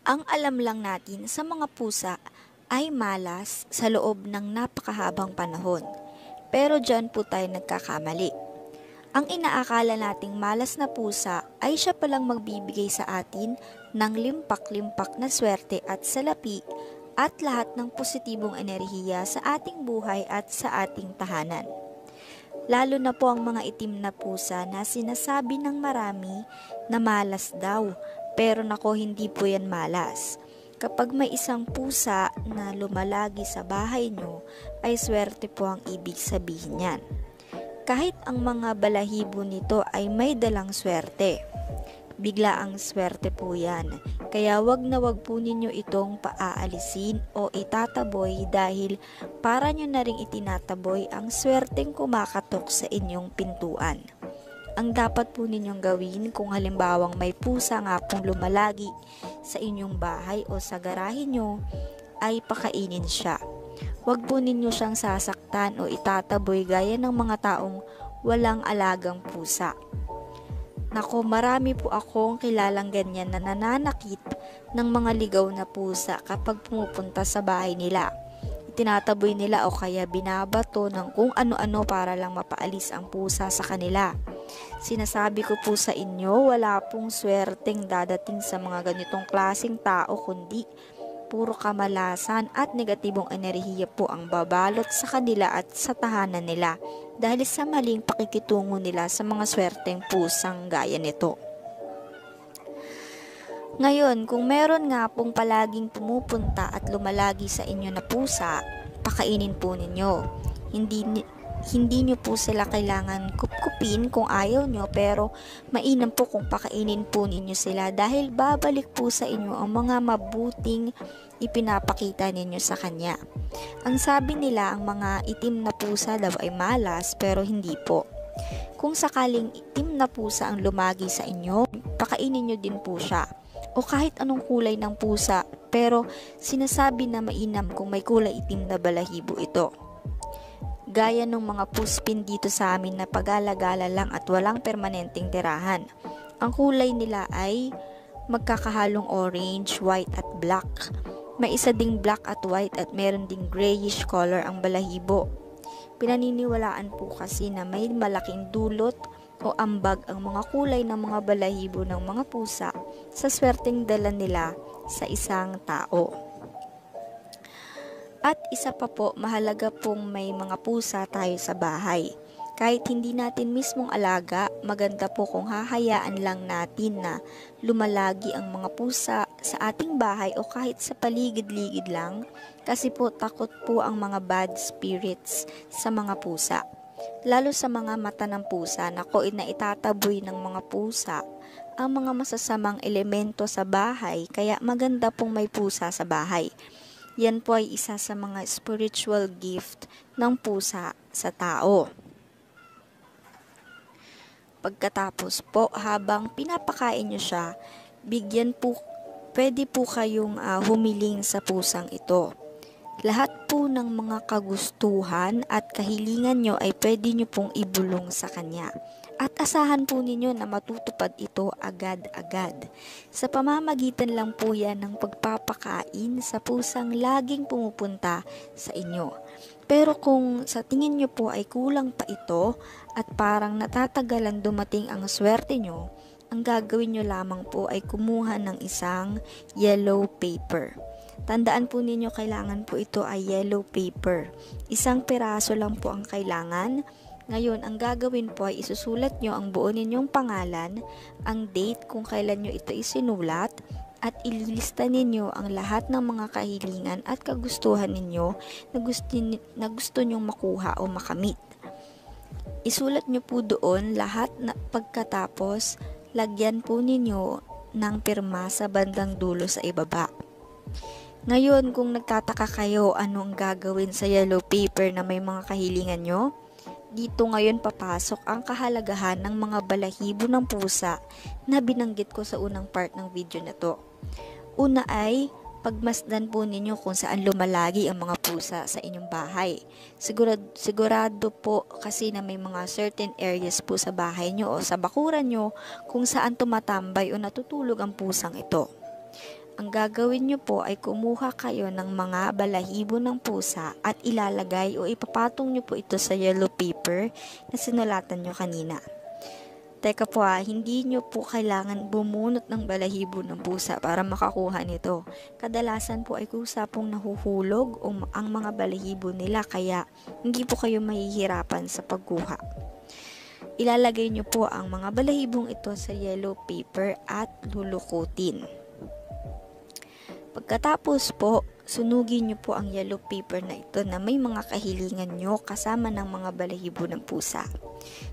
Ang alam lang natin sa mga pusa ay malas sa loob ng napakahabang panahon. Pero dyan po tayo nagkakamali. Ang inaakala nating malas na pusa ay siya palang magbibigay sa atin ng limpak-limpak na swerte at salapi at lahat ng positibong enerhiya sa ating buhay at sa ating tahanan. Lalo na po ang mga itim na pusa na sinasabi ng marami na malas daw, pero nako, hindi po yan malas. Kapag may isang pusa na lumalagi sa bahay nyo, ay swerte po ang ibig sabihin yan. Kahit ang mga balahibo nito ay may dalang swerte. Bigla ang swerte po yan. Kaya wag na wag po ninyo itong paaalisin o itataboy dahil para nyo na ring itinataboy ang swerteng kumakatok sa inyong pintuan. Ang dapat po ninyong gawin kung halimbawang may pusa nga pong lumalagi sa inyong bahay o sa garahe nyo, ay pakainin siya. Huwag po ninyo siyang sasaktan o itataboy gaya ng mga taong walang alagang pusa. Nako, marami po akong kilalang ganyan na nananakit ng mga ligaw na pusa kapag pumupunta sa bahay nila. Itinataboy nila o kaya binabato ng kung ano-ano para lang mapaalis ang pusa sa kanila. Sinasabi ko po sa inyo, wala pong swerteng dadating sa mga ganitong klaseng tao, kundi puro kamalasan at negatibong enerhiya po ang babalot sa kanila at sa tahanan nila dahil sa maling pakikitungo nila sa mga swerteng pusang gaya nito. Ngayon, kung meron nga pong palaging pumupunta at lumalagi sa inyo na pusa, pakainin po ninyo. Hindi nyo po sila kailangan kupkupin kung ayaw nyo, pero mainam po kung pakainin po ninyo sila dahil babalik po sa inyo ang mga mabuting ipinapakita ninyo sa kanya. Ang sabi nila, ang mga itim na pusa daw ay malas, pero hindi po. Kung sakaling itim na pusa ang lumagi sa inyo, pakainin nyo din po siya. O kahit anong kulay ng pusa, pero sinasabi na mainam kung may kulay itim na balahibo ito. Gaya ng mga puspin dito sa amin na pag-alagala lang at walang permanenteng tirahan. Ang kulay nila ay magkakahalong orange, white at black. May isa ding black at white at meron ding grayish color ang balahibo. Pinaniniwalaan po kasi na may malaking dulot o ambag ang mga kulay ng mga balahibo ng mga pusa sa swerteng dala nila sa isang tao. At isa pa po, mahalaga pong may mga pusa tayo sa bahay. Kahit hindi natin mismong alaga, maganda po kung hahayaan lang natin na lumalagi ang mga pusa sa ating bahay o kahit sa paligid-ligid lang, kasi po takot po ang mga bad spirits sa mga pusa. Lalo sa mga mata ng pusa, nako, na itataboy ng mga pusa ang mga masasamang elemento sa bahay, kaya maganda pong may pusa sa bahay. Yan po ay isa sa mga spiritual gift ng pusa sa tao. Pagkatapos po, habang pinapakain nyo siya, pwede po kayong humiling sa pusang ito. Lahat po ng mga kagustuhan at kahilingan nyo ay pwede nyo pong ibulong sa kanya. At asahan po ninyo na matutupad ito agad-agad. Sa pamamagitan lang po yan ng pagpapakain sa pusang laging pumupunta sa inyo. Pero kung sa tingin nyo po ay kulang pa ito at parang natatagalan dumating ang swerte nyo, ang gagawin nyo lamang po ay kumuha ng isang yellow paper. Tandaan po ninyo, kailangan po ito ay yellow paper. Isang piraso lang po ang kailangan. Ngayon, ang gagawin po ay isusulat nyo ang buo ninyong pangalan, ang date kung kailan nyo ito isinulat, at ililista ninyo ang lahat ng mga kahilingan at kagustuhan ninyo na gusto nyong makuha o makamit. Isulat nyo po doon lahat na pagkatapos, lagyan po ninyo ng pirma sa bandang dulo sa ibaba. Ngayon, kung nagtataka kayo ano ang gagawin sa yellow paper na may mga kahilingan nyo, dito ngayon papasok ang kahalagahan ng mga balahibo ng pusa na binanggit ko sa unang part ng video na to. Una ay pagmasdan po ninyo kung saan lumalagi ang mga pusa sa inyong bahay. Sigurado po kasi na may mga certain areas po sa bahay nyo o sa bakuran nyo kung saan tumatambay o natutulog ang pusang ito. Ang gagawin nyo po ay kumuha kayo ng mga balahibo ng pusa at ilalagay o ipapatong nyo po ito sa yellow paper na sinulatan nyo kanina. Teka po hindi nyo po kailangan bumunot ng balahibo ng pusa para makakuha nito. Kadalasan po ay kusa pong nahuhulog ang mga balahibo nila kaya hindi po kayo mahihirapan sa pagkuha. Ilalagay nyo po ang mga balahibong ito sa yellow paper at lulukutin. Pagkatapos po, sunugin nyo po ang yellow paper na ito na may mga kahilingan nyo kasama ng mga balahibo ng pusa.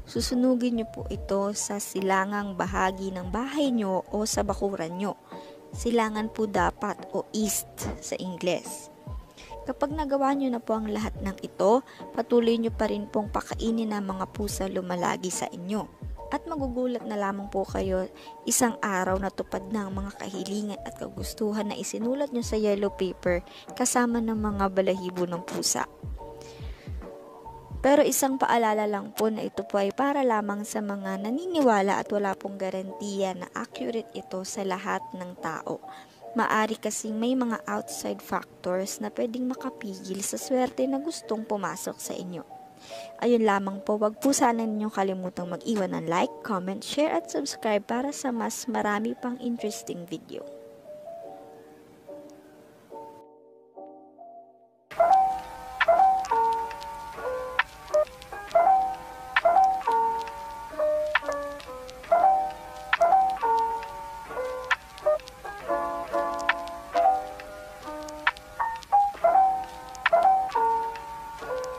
Susunugin nyo po ito sa silangang bahagi ng bahay nyo o sa bakuran nyo. Silangan po dapat o east sa Ingles. Kapag nagawa nyo na po ang lahat ng ito, patuloy nyo pa rin pong pakainin ng mga pusa lumalagi sa inyo. At magugulat na lamang po kayo isang araw na tupad ng mga kahilingan at kagustuhan na isinulat nyo sa yellow paper kasama ng mga balahibo ng pusa. Pero isang paalala lang po na ito po ay para lamang sa mga naniniwala at wala pong garantiya na accurate ito sa lahat ng tao. Maari kasing may mga outside factors na pwedeng makapigil sa swerte na gustong pumasok sa inyo. Ayun lamang po, wag po sana ninyong kalimutang mag-iwan ng like, comment, share at subscribe para sa mas marami pang interesting video.